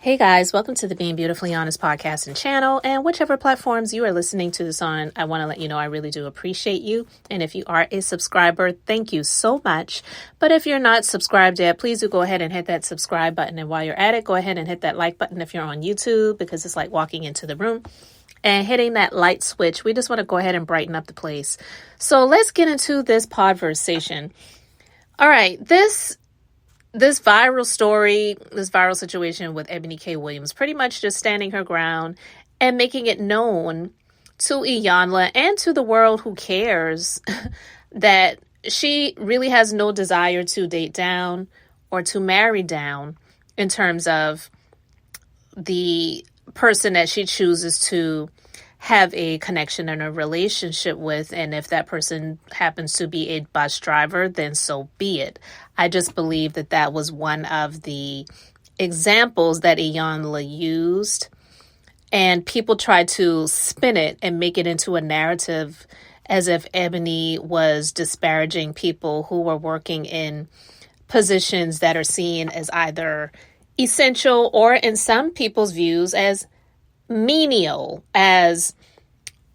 Hey guys, welcome to the Being Beautifully Honest podcast and channel, and whichever platforms you are listening to this on, I want to let you know I really do appreciate you. And if you are a subscriber, thank you so much. But if you're not subscribed yet, please do go ahead and hit that subscribe button. And while you're at it, go ahead and hit that like button if you're on YouTube, because it's like walking into the room and hitting that light switch. We just want to go ahead and brighten up the place. So let's get into this podversation. All right, this viral story, this viral situation with Eboni K Williams, pretty much just standing her ground and making it known to Iyanla and to the world who cares that she really has no desire to date down or to marry down in terms of the person that she chooses to have a connection and a relationship with. And if that person happens to be a bus driver, then so be it. I just believe that that was one of the examples that Iyanla used, and people tried to spin it and make it into a narrative as if Eboni was disparaging people who were working in positions that are seen as either essential or, in some people's views, as menial, as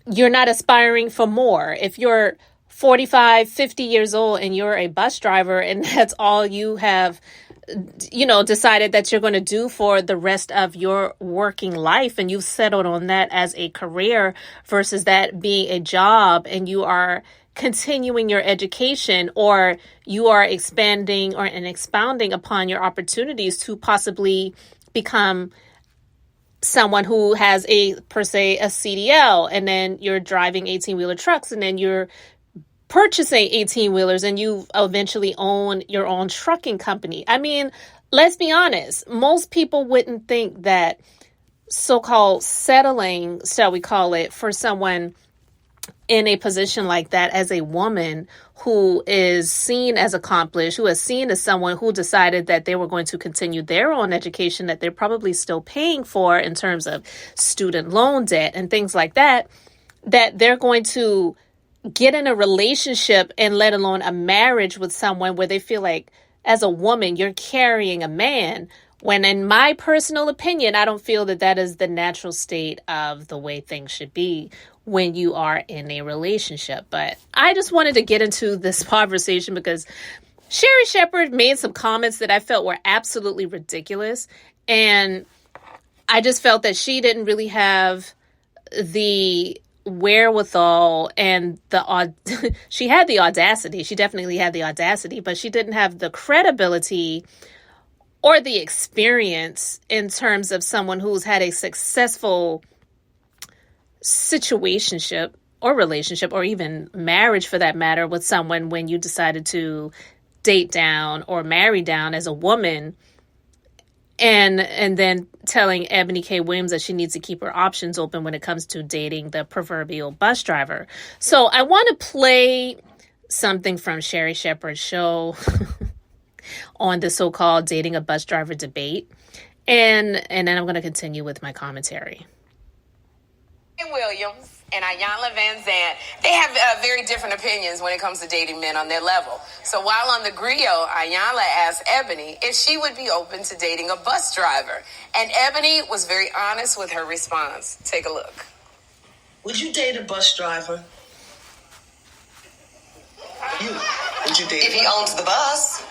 you're not aspiring for more. If you're 45, 50 years old and you're a bus driver and that's all you have, decided that you're going to do for the rest of your working life, and you've settled on that as a career versus that being a job, and you are continuing your education, or you are expanding and expounding upon your opportunities to possibly become someone who has a CDL, and then you're driving 18-wheeler trucks, and then you're purchasing 18-wheelers, and you eventually own your own trucking company. I mean, let's be honest. Most people wouldn't think that so-called settling, shall we call it, for someone in a position like that as a woman who is seen as accomplished, who is seen as someone who decided that they were going to continue their own education that they're probably still paying for in terms of student loan debt and things like that, that they're going to get in a relationship and let alone a marriage with someone where they feel like, as a woman, you're carrying a man. When, in my personal opinion, I don't feel that that is the natural state of the way things should be when you are in a relationship. But I just wanted to get into this conversation because Sherri Shepherd made some comments that I felt were absolutely ridiculous. And I just felt that she didn't really have the wherewithal and she had the audacity. She definitely had the audacity, but she didn't have the credibility or the experience in terms of someone who's had a successful situationship or relationship, or even marriage for that matter, with someone when you decided to date down or marry down as a woman, and then telling Eboni K Williams that she needs to keep her options open when it comes to dating the proverbial bus driver. So I want to play something from Sherri Shepherd's show on the so-called dating a bus driver debate. And then I'm going to continue with my commentary. Williams and Iyanlavanzant, they have very different opinions when it comes to dating men on their level. So while on the griot, Iyanla asked Eboni if she would be open to dating a bus driver. And Eboni was very honest with her response. Take a look. Would you date a bus driver? Would you date if he owns the bus?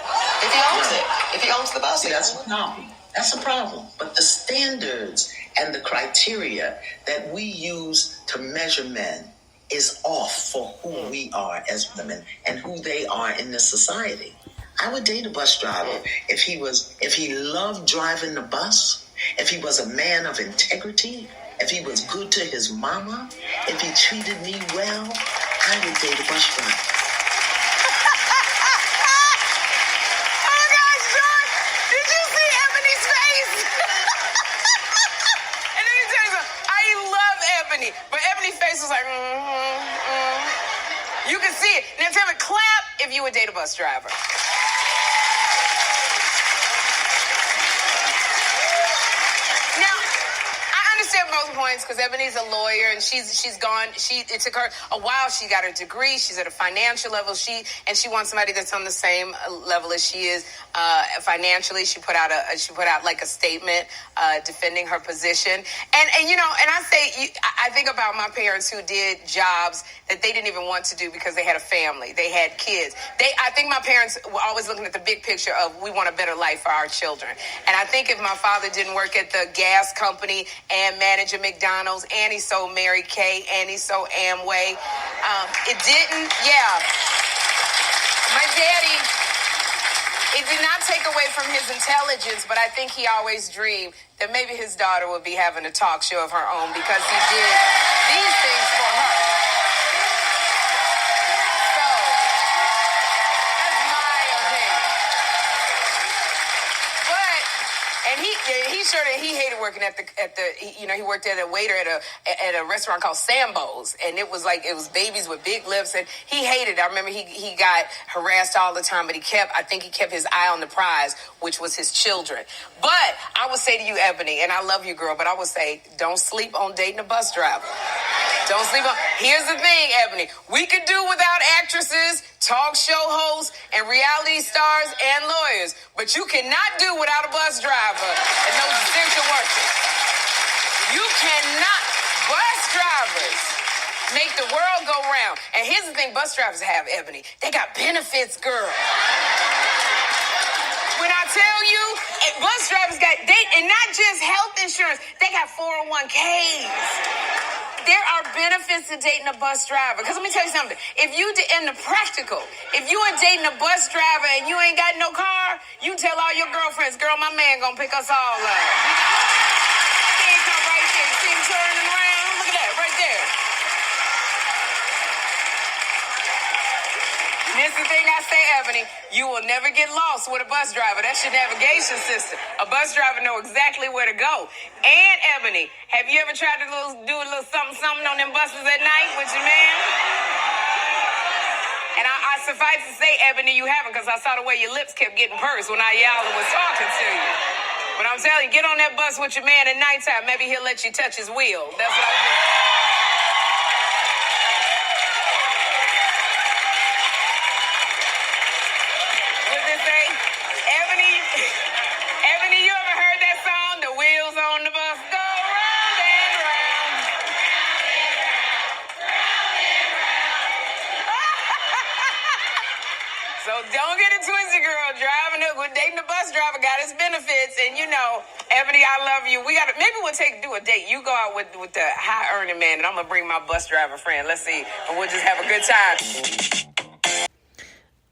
If he owns it. If he owns the bus. See, that's a problem. That's a problem. But the standards and the criteria that we use to measure men is off for who we are as women and who they are in this society. I would date a bus driver if he loved driving the bus, if he was a man of integrity, if he was good to his mama, if he treated me well. I would date a bus driver. But Ebony's face was like, You can see it. Now tell me, clap if you would date a bus driver. Now, I understand both points because Ebony's a lawyer and she's gone. It took her a while. She got her degree. She's at a financial level. She wants somebody that's on the same level as she is financially. She put out like a statement defending her position. And I say I think about my parents who did jobs that they didn't even want to do because they had a family. They had kids. I think my parents were always looking at the big picture of we want a better life for our children. And I think if my father didn't work at the gas company and manage a McDonald's and he sold Mary Kay and he sold Amway, it didn't. Yeah. My daddy, it did not take away from his intelligence, but I think he always dreamed that maybe his daughter would be having a talk show of her own because he did these things for her. He hated working at the he worked at a waiter at a restaurant called Sambo's, and it was babies with big lips, and he hated it. I remember he got harassed all the time, but I think he kept his eye on the prize, which was his children. But I would say to you, Eboni, and I love you, girl, but I would say don't sleep on dating a bus driver. Don't sleep on. Here's the thing, Eboni. We could do without actresses, talk show hosts, and reality stars and lawyers, but you cannot do without a bus driver and those essential workers. You cannot. Bus drivers make the world go round. And here's the thing bus drivers have, Eboni. They got benefits, girl. When I tell you, bus drivers and not just health insurance, they got 401ks. There are benefits to dating a bus driver. Because let me tell you something. If you are dating a bus driver and you ain't got no car, you tell all your girlfriends, girl, my man gonna pick us all up. He ain't come right there. You see him turning around? Look at that, right there. This is the thing I say, Eboni. You will never get lost with a bus driver. That's your navigation system. A bus driver know exactly where to go. And, Eboni, have you ever tried to do a little something on them buses at night with your man? And I suffice to say, Eboni, you haven't, because I saw the way your lips kept getting pursed when Ayala was talking to you. But I'm telling you, get on that bus with your man at nighttime. Maybe he'll let you touch his wheel. That's what I'm doing. Eboni, you ever heard that song? The wheels on the bus go round and round. Round and round. So don't get it twisted, girl. Dating a bus driver got its benefits. And Eboni, I love you. Maybe we'll do a date. You go out with the high earning man, and I'm gonna bring my bus driver friend. Let's see, and we'll just have a good time.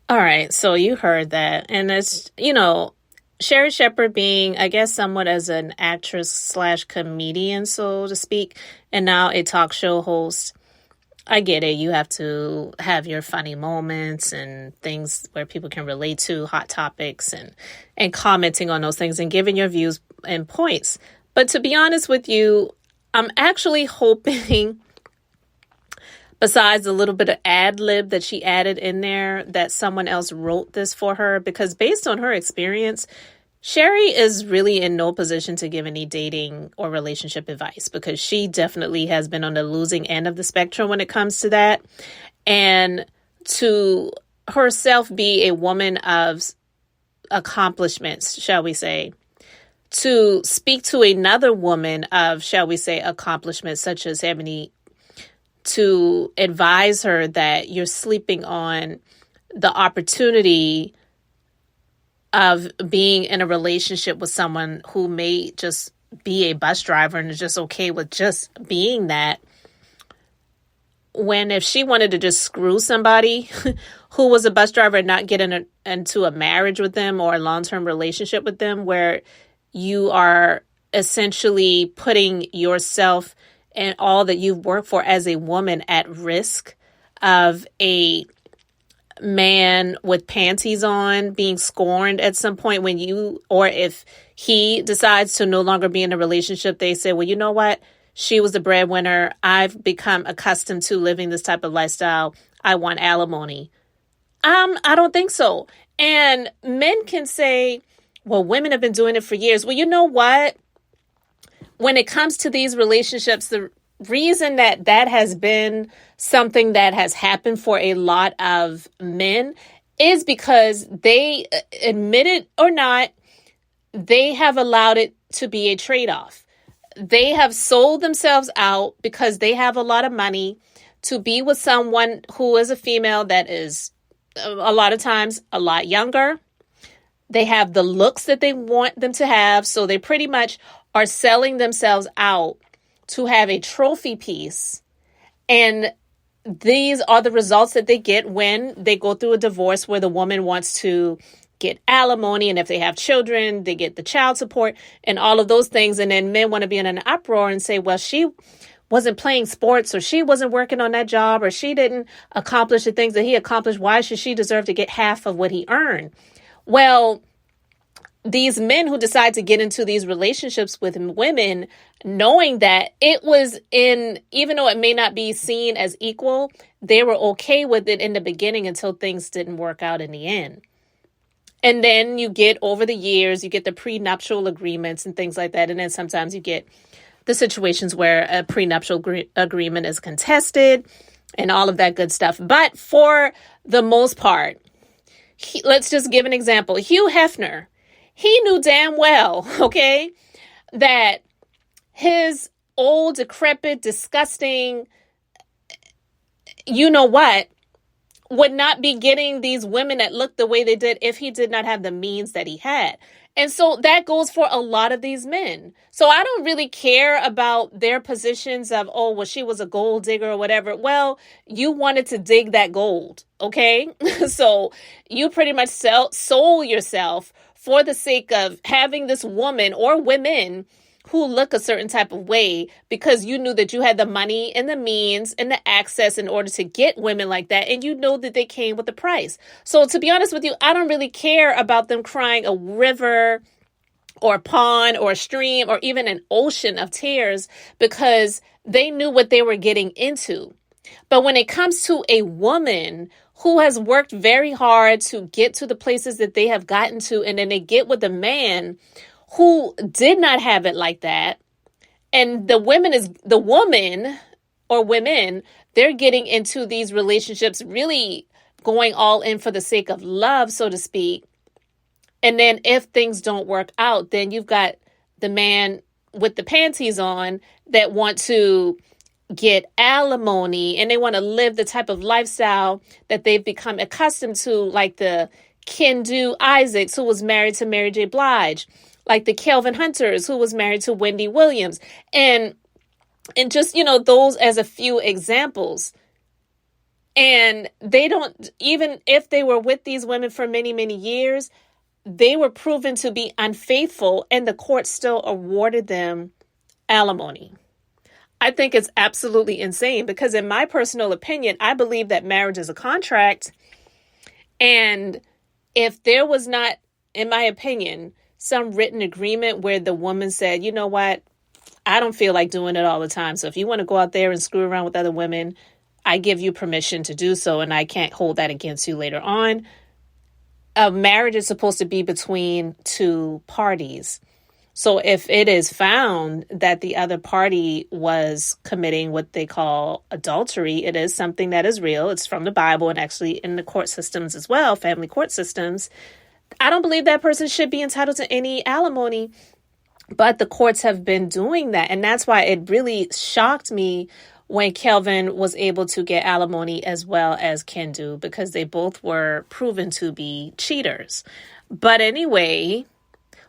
All right, so you heard that. And it's, Sherri Shepherd being, I guess, somewhat as an actress / comedian, so to speak, and now a talk show host. I get it. You have to have your funny moments and things where people can relate to hot topics and commenting on those things and giving your views and points. But to be honest with you, I'm actually hoping, besides a little bit of ad lib that she added in there, that someone else wrote this for her, because based on her experience, Sherri is really in no position to give any dating or relationship advice, because she definitely has been on the losing end of the spectrum when it comes to that. And to herself be a woman of accomplishments, shall we say, to speak to another woman of, shall we say, accomplishments such as Eboni, to advise her that you're sleeping on the opportunity of being in a relationship with someone who may just be a bus driver and is just okay with just being that. When if she wanted to just screw somebody who was a bus driver and not get into a marriage with them or a long-term relationship with them, where you are essentially putting yourself and all that you've worked for as a woman at risk of a man with panties on being scorned at some point when or if he decides to no longer be in a relationship, they say, well, you know what? She was the breadwinner. I've become accustomed to living this type of lifestyle. I want alimony. I don't think so. And men can say, well, women have been doing it for years. Well, you know what? when it comes to these relationships, the reason that has been something that has happened for a lot of men is because they, admit it or not, they have allowed it to be a trade-off. They have sold themselves out because they have a lot of money to be with someone who is a female that is a lot of times a lot younger. They have the looks that they want them to have. So they pretty much are selling themselves out to have a trophy piece. And these are the results that they get when they go through a divorce where the woman wants to get alimony. And if they have children, they get the child support and all of those things. And then men want to be in an uproar and say, well, she wasn't playing sports, or she wasn't working on that job, or she didn't accomplish the things that he accomplished. Why should she deserve to get half of what he earned? Well, these men who decide to get into these relationships with women, knowing that it was even though it may not be seen as equal, they were okay with it in the beginning until things didn't work out in the end. And then you get, over the years, you get the prenuptial agreements and things like that. And then sometimes you get the situations where a prenuptial agreement is contested and all of that good stuff. But for the most part, let's just give an example. Hugh Hefner, he knew damn well, okay, that his old, decrepit, disgusting, you know what, would not be getting these women that looked the way they did if he did not have the means that he had. And so that goes for a lot of these men. So I don't really care about their positions of, oh, well, she was a gold digger or whatever. Well, you wanted to dig that gold, okay? So you pretty much sold yourself for the sake of having this woman or women who look a certain type of way because you knew that you had the money and the means and the access in order to get women like that. And you know that they came with a price. So to be honest with you, I don't really care about them crying a river or a pond or a stream or even an ocean of tears because they knew what they were getting into. But when it comes to a woman who has worked very hard to get to the places that they have gotten to, and then they get with a man who did not have it like that, and the woman or women, they're getting into these relationships really going all in for the sake of love, so to speak. And then if things don't work out, then you've got the man with the panties on that want to get alimony and they want to live the type of lifestyle that they've become accustomed to, like the Kendu Isaacs, who was married to Mary J. Blige, like the Kelvin Hunters, who was married to Wendy Williams. And just, those as a few examples. And they don't, even if they were with these women for many, many years, they were proven to be unfaithful and the court still awarded them alimony. I think it's absolutely insane because in my personal opinion, I believe that marriage is a contract. And if there was not, in my opinion, some written agreement where the woman said, you know what, I don't feel like doing it all the time. So if you want to go out there and screw around with other women, I give you permission to do so. And I can't hold that against you later on. A marriage is supposed to be between two parties. So if it is found that the other party was committing what they call adultery, it is something that is real. It's from the Bible and actually in the court systems as well, family court systems. I don't believe that person should be entitled to any alimony, but the courts have been doing that. And that's why it really shocked me when Kelvin was able to get alimony as well as Kendu, because they both were proven to be cheaters. But anyway,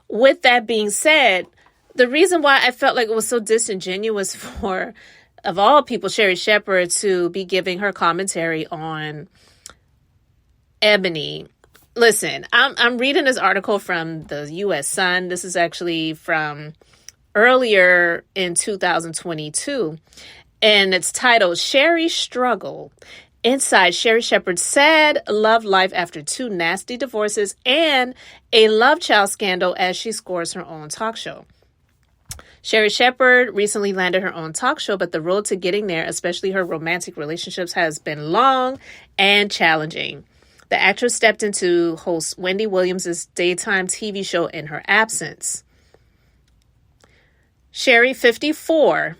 with that being said, the reason why I felt like it was so disingenuous for, of all people, Sherri Shepherd to be giving her commentary on Eboni. Listen, I'm reading this article from the U.S. Sun. This is actually from earlier in 2022. And it's titled, Sherri's Struggle. Inside Sherri Shepherd's sad love life after 2 nasty divorces and a love child scandal as she scores her own talk show. Sherri Shepherd recently landed her own talk show, but the road to getting there, especially her romantic relationships, has been long and challenging. The actress stepped in to host Wendy Williams' daytime TV show in her absence. Sherri, 54,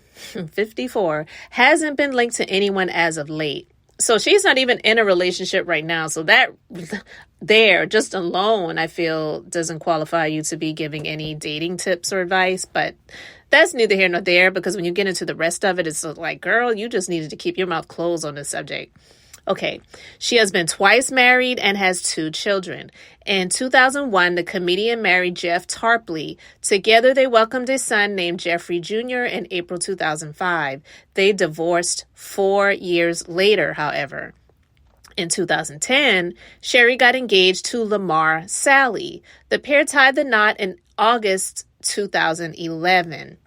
hasn't been linked to anyone as of late. So she's not even in a relationship right now. So that there, just alone, I feel doesn't qualify you to be giving any dating tips or advice. But that's neither here nor there, because when you get into the rest of it, it's like, girl, you just needed to keep your mouth closed on this subject. Okay, she has been twice married and has 2 children. In 2001, the comedian married Jeff Tarpley. Together, they welcomed a son named Jeffrey Jr. in April 2005. They divorced 4 years later, however. In 2010, Sherri got engaged to Lamar Sally. The pair tied the knot in August 2011.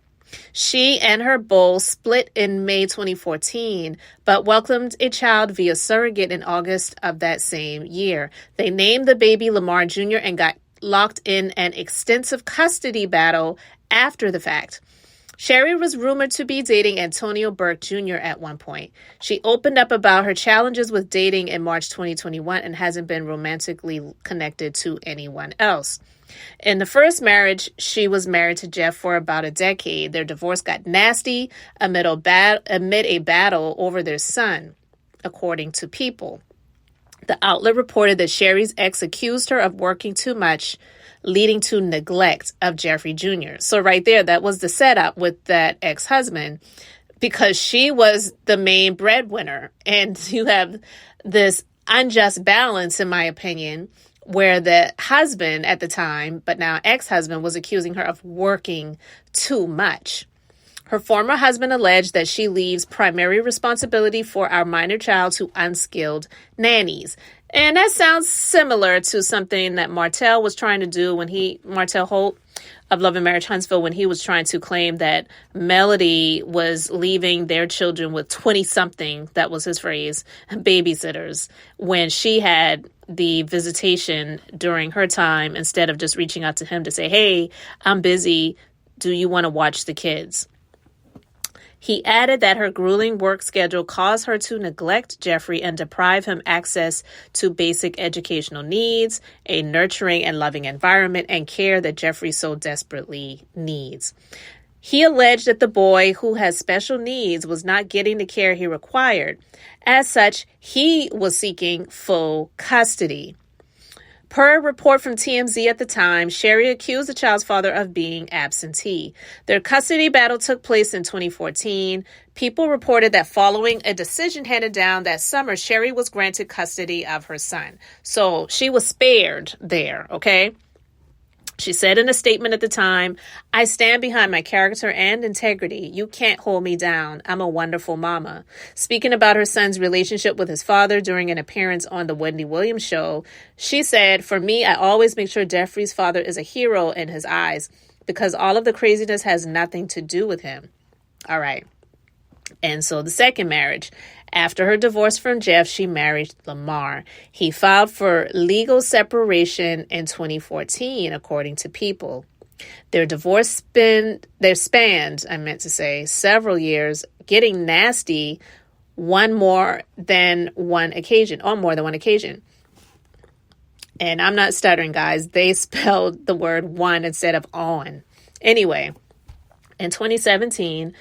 She and her beau split in May 2014, but welcomed a child via surrogate in August of that same year. They named the baby Lamar Jr. and got locked in an extensive custody battle after the fact. Sherri was rumored to be dating Antonio Burke Jr. at one point. She opened up about her challenges with dating in March 2021 and hasn't been romantically connected to anyone else. In the first marriage, she was married to Jeff for about a decade. Their divorce got nasty amid a battle over their son, according to People. The outlet reported that Sherri's ex accused her of working too much, leading to neglect of Jeffrey Jr. So right there, that was the setup with that ex-husband, because she was the main breadwinner. And you have this unjust balance, in my opinion, where the husband at the time, but now ex-husband, was accusing her of working too much. Her former husband alleged that she leaves primary responsibility for our minor child to unskilled nannies. And that sounds similar to something that Martell was trying to do Martell Holt of Love and Marriage Huntsville, when he was trying to claim that Melody was leaving their children with 20-something, that was his phrase, babysitters, when she had the visitation during her time, instead of just reaching out to him to say, hey, I'm busy. Do you want to watch the kids? He added that her grueling work schedule caused her to neglect Jeffrey and deprive him access to basic educational needs, a nurturing and loving environment, and care that Jeffrey so desperately needs. He alleged that the boy, who has special needs, was not getting the care he required. As such, he was seeking full custody. Per a report from TMZ at the time, Sherri accused the child's father of being absentee. Their custody battle took place in 2014. People reported that following a decision handed down that summer, Sherri was granted custody of her son. So she was spared there, okay? She said in a statement at the time, I stand behind my character and integrity. You can't hold me down. I'm a wonderful mama. Speaking about her son's relationship with his father during an appearance on the Wendy Williams show, she said, for me, I always make sure Jeffrey's father is a hero in his eyes because all of the craziness has nothing to do with him. All right. And so the second marriage. After her divorce from Jeff, she married Lamar. He filed for legal separation in 2014, according to People. Their divorce spanned several years, getting nasty on more than one occasion. And I'm not stuttering, guys. They spelled the word one instead of on. Anyway, in 2017,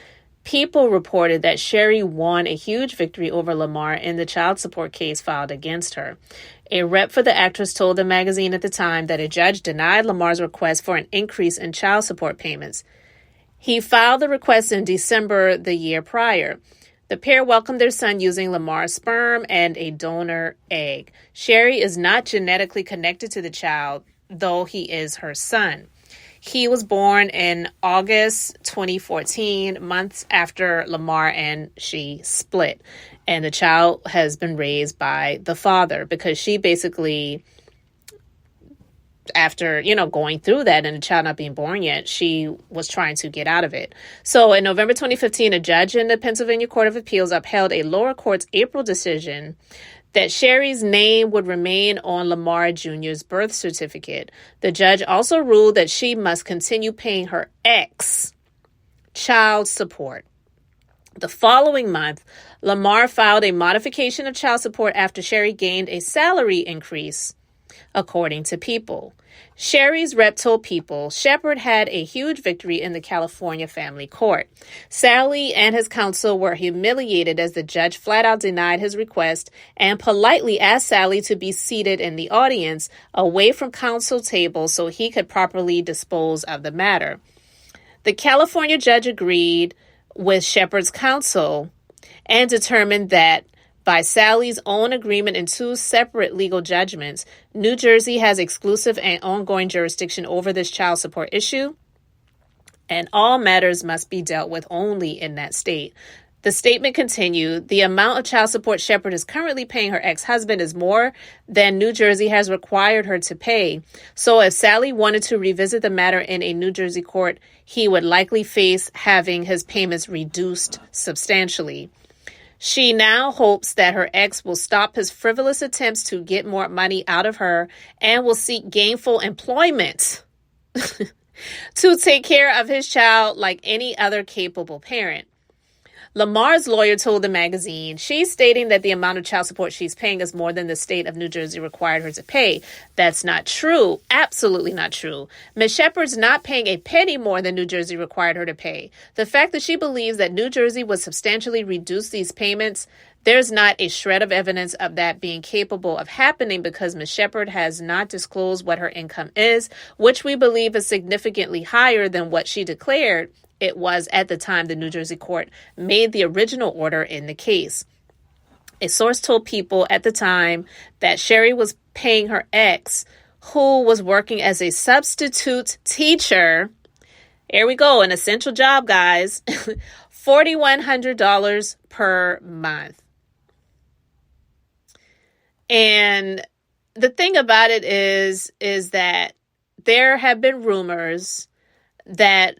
People reported that Sherri won a huge victory over Lamar in the child support case filed against her. A rep for the actress told the magazine at the time that a judge denied Lamar's request for an increase in child support payments. He filed the request in December the year prior. The pair welcomed their son using Lamar's sperm and a donor egg. Sherri is not genetically connected to the child, though he is her son. He was born in August 2014, months after Lamar and she split. And the child has been raised by the father because she basically, after, going through that and the child not being born yet, she was trying to get out of it. So in November 2015, a judge in the Pennsylvania Court of Appeals upheld a lower court's April decision that Sherri's name would remain on Lamar Jr.'s birth certificate. The judge also ruled that she must continue paying her ex child support. The following month, Lamar filed a modification of child support after Sherri gained a salary increase according to People. Sherri's rep told People Shepherd had a huge victory in the California family court. Sally and his counsel were humiliated as the judge flat out denied his request and politely asked Sally to be seated in the audience away from counsel table so he could properly dispose of the matter. The California judge agreed with Shepherd's counsel and determined that by Sally's own agreement in two separate legal judgments, New Jersey has exclusive and ongoing jurisdiction over this child support issue, and all matters must be dealt with only in that state. The statement continued, the amount of child support Shepherd is currently paying her ex-husband is more than New Jersey has required her to pay. So if Sally wanted to revisit the matter in a New Jersey court, he would likely face having his payments reduced substantially. She now hopes that her ex will stop his frivolous attempts to get more money out of her and will seek gainful employment to take care of his child like any other capable parent. Lamar's lawyer told the magazine she's stating that the amount of child support she's paying is more than the state of New Jersey required her to pay. That's not true. Absolutely not true. Ms. Shepherd's not paying a penny more than New Jersey required her to pay. The fact that she believes that New Jersey would substantially reduce these payments, there's not a shred of evidence of that being capable of happening because Ms. Shepherd has not disclosed what her income is, which we believe is significantly higher than what she declared it was at the time the New Jersey court made the original order in the case. A source told People at the time that Sherri was paying her ex, who was working as a substitute teacher, here we go, an essential job, guys, $4,100 per month. And the thing about it is that there have been rumors that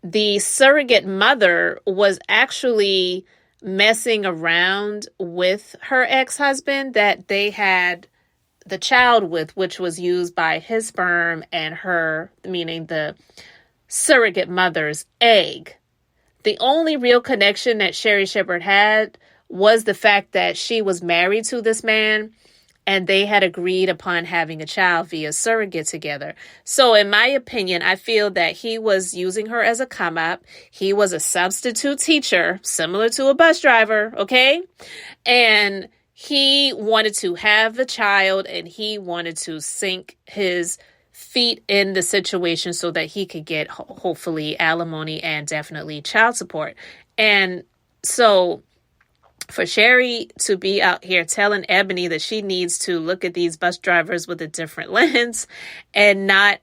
the surrogate mother was actually messing around with her ex-husband that they had the child with, which was used by his sperm and her, meaning the surrogate mother's egg. The only real connection that Sherri Shepherd had was the fact that she was married to this man and they had agreed upon having a child via surrogate together. So in my opinion, I feel that he was using her as a come up. He was a substitute teacher, similar to a bus driver, okay? And he wanted to have the child and he wanted to sink his feet in the situation so that he could get hopefully alimony and definitely child support. And so for Sherri to be out here telling Eboni that she needs to look at these bus drivers with a different lens and not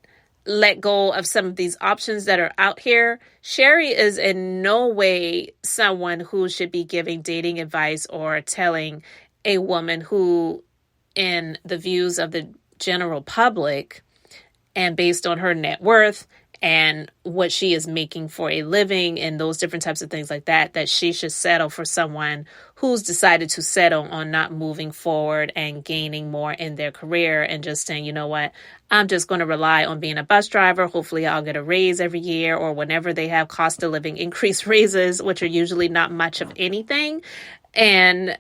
let go of some of these options that are out here, Sherri is in no way someone who should be giving dating advice or telling a woman who, in the views of the general public and based on her net worth and what she is making for a living and those different types of things like that, that she should settle for someone who's decided to settle on not moving forward and gaining more in their career and just saying, you know what, I'm just going to rely on being a bus driver. Hopefully I'll get a raise every year or whenever they have cost of living increase raises, which are usually not much of anything. And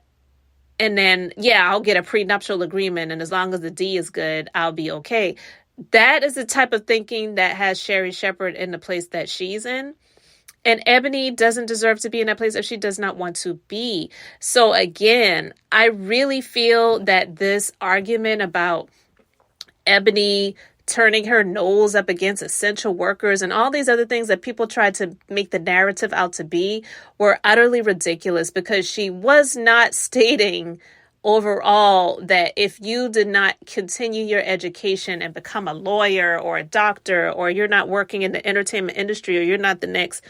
then, yeah, I'll get a prenuptial agreement. And as long as the D is good, I'll be okay. That is the type of thinking that has Sherri Shepherd in the place that she's in. And Eboni doesn't deserve to be in that place if she does not want to be. So again, I really feel that this argument about Eboni turning her nose up against essential workers and all these other things that people tried to make the narrative out to be were utterly ridiculous because she was not stating overall that if you did not continue your education and become a lawyer or a doctor, or you're not working in the entertainment industry, or you're not the next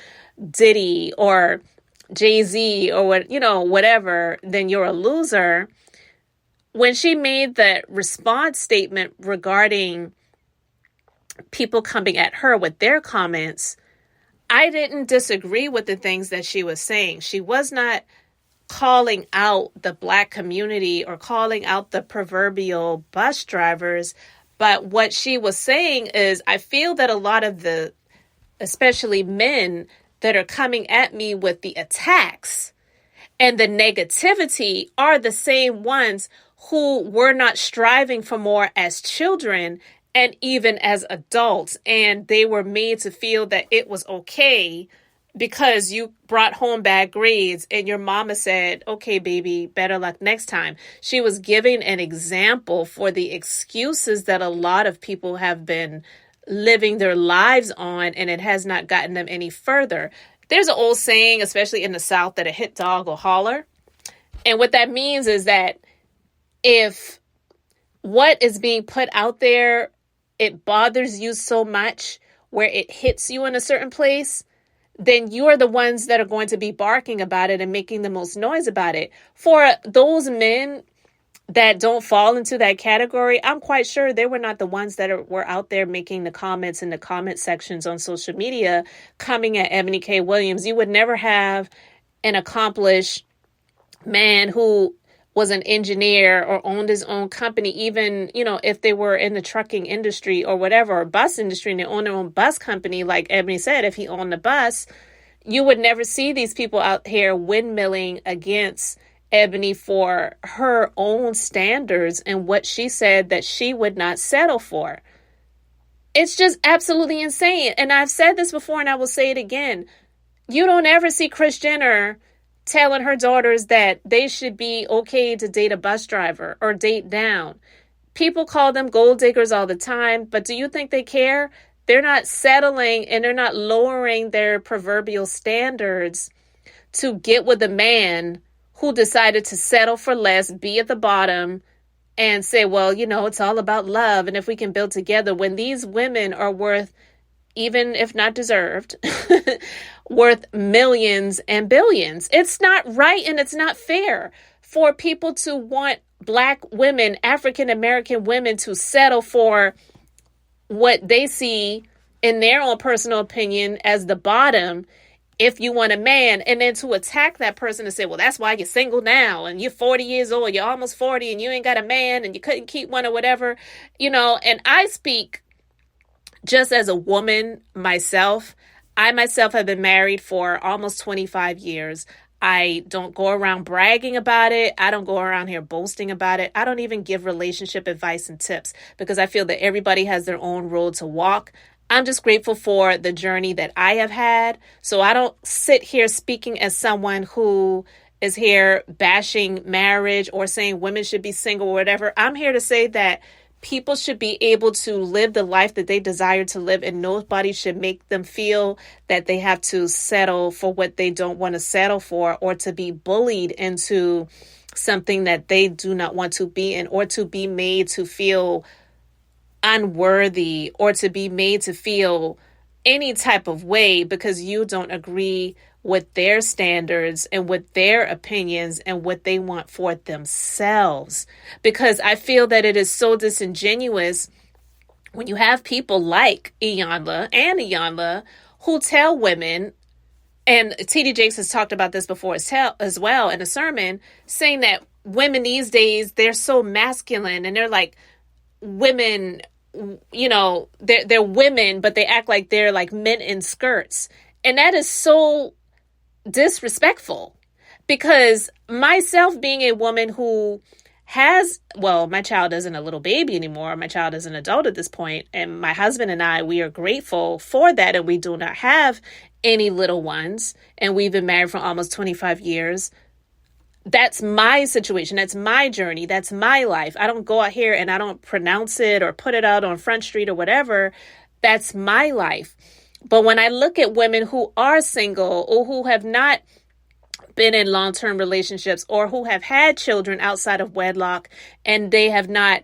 Diddy or Jay-Z or whatever, then you're a loser. When she made the response statement regarding people coming at her with their comments, I didn't disagree with the things that she was saying. She was not calling out the Black community or calling out the proverbial bus drivers. But what she was saying is, I feel that a lot of the, especially men that are coming at me with the attacks and the negativity are the same ones who were not striving for more as children and even as adults. And they were made to feel that it was okay because you brought home bad grades and your mama said, okay, baby, better luck next time. She was giving an example for the excuses that a lot of people have been living their lives on, and it has not gotten them any further. There's an old saying, especially in the South, that a hit dog will holler. And what that means is that if what is being put out there, it bothers you so much where it hits you in a certain place, then you are the ones that are going to be barking about it and making the most noise about it. For those men that don't fall into that category, I'm quite sure they were not the ones that were out there making the comments in the comment sections on social media, coming at Eboni K Williams. You would never have an accomplished man who was an engineer or owned his own company, even, if they were in the trucking industry or whatever, or bus industry, and they own their own bus company, like Eboni said, if he owned a bus, you would never see these people out here windmilling against Eboni for her own standards and what she said that she would not settle for. It's just absolutely insane. And I've said this before and I will say it again. You don't ever see Kris Jenner telling her daughters that they should be okay to date a bus driver or date down. People call them gold diggers all the time, but do you think they care? They're not settling and they're not lowering their proverbial standards to get with a man who decided to settle for less, be at the bottom, and say, well, it's all about love. And if we can build together, when these women are worth, even if not deserved, worth millions and billions. It's not right and it's not fair for people to want Black women, African American women, to settle for what they see in their own personal opinion as the bottom if you want a man, and then to attack that person and say, well, that's why you're single now and you're 40 years old, you're almost 40 and you ain't got a man and you couldn't keep one or whatever, and I speak just as a woman myself. I myself have been married for almost 25 years. I don't go around bragging about it. I don't go around here boasting about it. I don't even give relationship advice and tips because I feel that everybody has their own road to walk. I'm just grateful for the journey that I have had. So I don't sit here speaking as someone who is here bashing marriage or saying women should be single or whatever. I'm here to say that people should be able to live the life that they desire to live, and nobody should make them feel that they have to settle for what they don't want to settle for, or to be bullied into something that they do not want to be in, or to be made to feel unworthy, or to be made to feel any type of way because you don't agree with their standards and with their opinions and what they want for themselves. Because I feel that it is so disingenuous when you have people like Iyanla who tell women, and T.D. Jakes has talked about this before as well in a sermon, saying that women these days, they're so masculine and they're like women, they're women, but they act like they're like men in skirts. And that is so disrespectful, because myself being a woman who has, my child isn't a little baby anymore. My child is an adult at this point, and my husband and I, we are grateful for that, and we do not have any little ones, and we've been married for almost 25 years. That's my situation. That's my journey. That's my life. I don't go out here and I don't pronounce it or put it out on Front Street or whatever. That's my life. But when I look at women who are single or who have not been in long-term relationships or who have had children outside of wedlock and they have not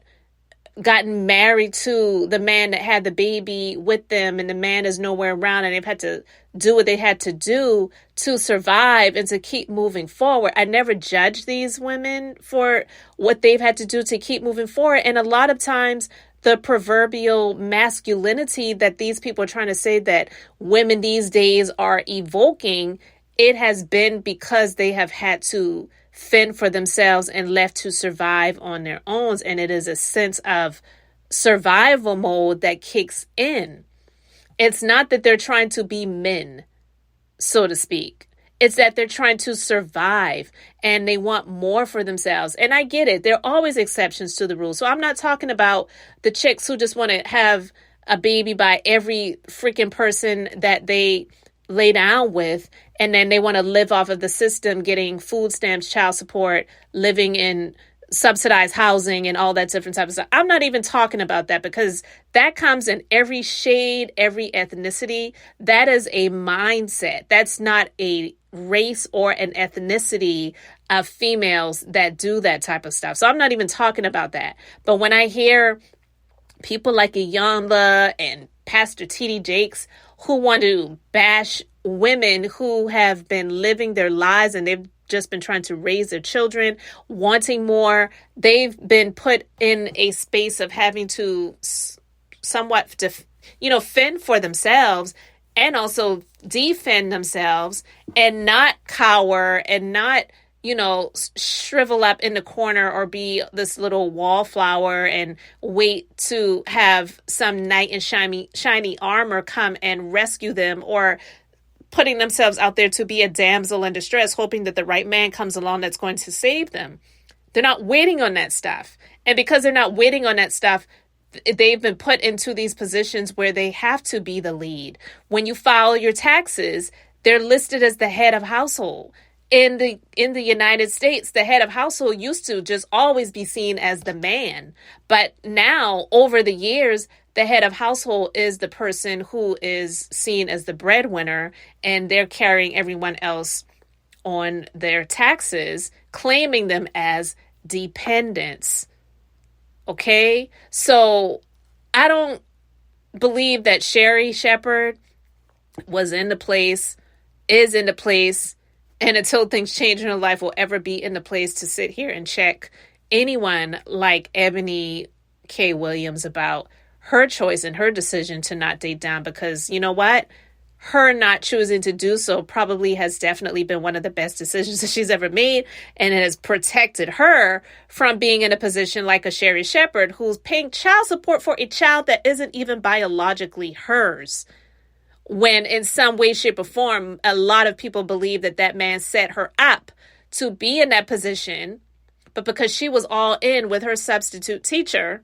gotten married to the man that had the baby with them, and the man is nowhere around, and they've had to do what they had to do to survive and to keep moving forward. I never judge these women for what they've had to do to keep moving forward. And a lot of times the proverbial masculinity that these people are trying to say that women these days are evoking, it has been because they have had to fend for themselves and left to survive on their own. And it is a sense of survival mode that kicks in. It's not that they're trying to be men, so to speak. It's that they're trying to survive and they want more for themselves. And I get it. There are always exceptions to the rule. So I'm not talking about the chicks who just want to have a baby by every freaking person that they lay down with. And then they want to live off of the system, getting food stamps, child support, living in subsidized housing and all that different type of stuff. I'm not even talking about that, because that comes in every shade, every ethnicity. That is a mindset. That's not a race or an ethnicity of females that do that type of stuff. So I'm not even talking about that. But when I hear people like Iyanla and Pastor T.D. Jakes who want to bash women who have been living their lives and they've just been trying to raise their children, wanting more. They've been put in a space of having to somewhat, fend for themselves and also defend themselves and not cower and not, shrivel up in the corner or be this little wallflower and wait to have some knight in shiny armor come and rescue them, or putting themselves out there to be a damsel in distress, hoping that the right man comes along that's going to save them. They're not waiting on that stuff. And because they're not waiting on that stuff, they've been put into these positions where they have to be the lead. When you file your taxes, they're listed as the head of household. In the United States, the head of household used to just always be seen as the man. But now, over the years, the head of household is the person who is seen as the breadwinner, and they're carrying everyone else on their taxes, claiming them as dependents. Okay? So I don't believe that Sherri Shepherd is in the place, and until things change in her life, will ever be in the place to sit here and check anyone like Eboni K Williams about her choice and her decision to not date down. Because you know what? Her not choosing to do so probably has definitely been one of the best decisions that she's ever made. And it has protected her from being in a position like a Sherri Shepherd, who's paying child support for a child that isn't even biologically hers. When in some way, shape, or form, a lot of people believe that that man set her up to be in that position. But because she was all in with her substitute teacher,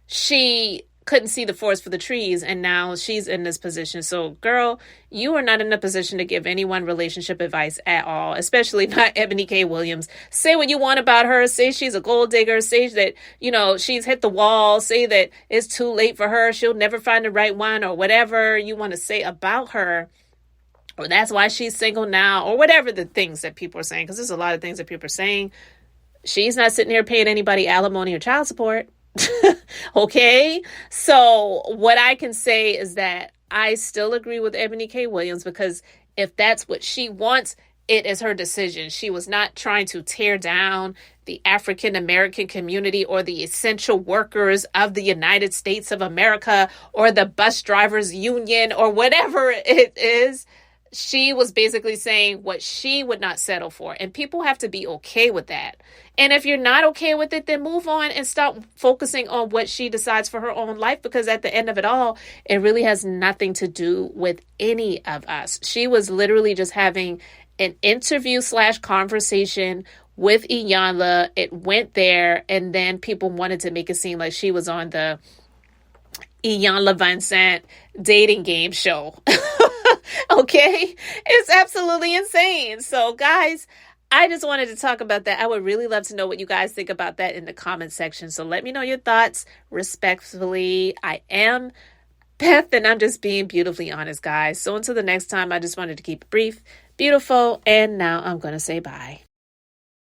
she couldn't see the forest for the trees. And now she's in this position. So, girl, you are not in a position to give anyone relationship advice at all, especially not Eboni K Williams. Say what you want about her. Say she's a gold digger. Say that, she's hit the wall. Say that it's too late for her. She'll never find the right one, or whatever you want to say about her. Or that's why she's single now, or whatever the things that people are saying. Because there's a lot of things that people are saying. She's not sitting here paying anybody alimony or child support. Okay, so what I can say is that I still agree with Eboni K Williams, because if that's what she wants, it is her decision. She was not trying to tear down the African American community or the essential workers of the United States of America or the bus drivers union or whatever it is. She was basically saying what she would not settle for. And people have to be okay with that. And if you're not okay with it, then move on and stop focusing on what she decides for her own life. Because at the end of it all, it really has nothing to do with any of us. She was literally just having an interview / conversation with Iyanla. It went there, and then people wanted to make it seem like she was on the iyanlavanzant dating game show. Okay? It's absolutely insane. So, guys, I just wanted to talk about that. I would really love to know what you guys think about that in the comment section. So let me know your thoughts respectfully. I am Beth, and I'm just being beautifully honest, guys. So until the next time, I just wanted to keep it brief, beautiful, and now I'm going to say bye.